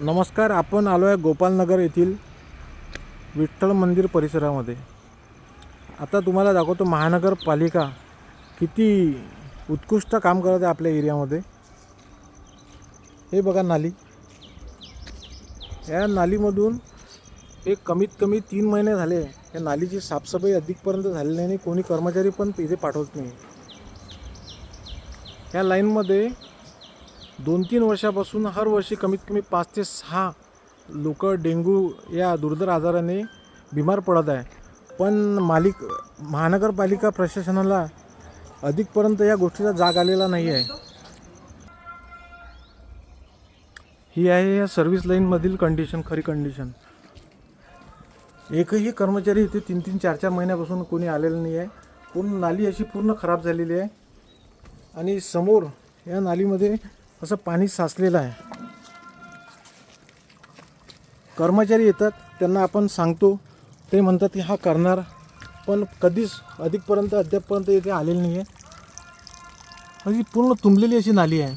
नमस्कार. आपण आलो आहे गोपालनगर येथील विठ्ठल मंदिर परिसरामध्ये. आता तुम्हाला दाखवतो महानगरपालिका किती उत्कृष्ट काम करत आहे आपल्या एरियामध्ये. हे बघा नाली. या नालीमधून एक कमीत कमी 3 महिने झाले या नालीची साफसफाई अधिकपर्यंत झालेली नाही. कोणी कर्मचारी पण इथे पाठवत नाही. या लाईनमध्ये 2-3 वर्षापासून हर वर्षी कमीत कमी 5 ते 6 लोक डेंग्यू या दुर्धर आजाराने बिमार पडत आहे. पण महानगरपालिका प्रशासनाला अधिकपर्यंत या गोष्टीचा जाग आलेला नाही आहे. ही आहे या सर्व्हिस लाईनमधील कंडिशन, खरी कंडिशन. एकही कर्मचारी इथे 3-3, 4-4 महिन्यापासून कोणी आलेलं नाही आहे. पूर्ण नाली अशी पूर्ण खराब झालेली आहे आणि समोर या नालीमध्ये असं पाणी साचलेलं आहे. कर्मचारी येतात, त्यांना आपण सांगतो, ते म्हणतात की हा करणार, पण कधीच अद्यापपर्यंत इथे आलेलं नाही आहे. अशी पूर्ण तुंबलेली अशी नाली आहे.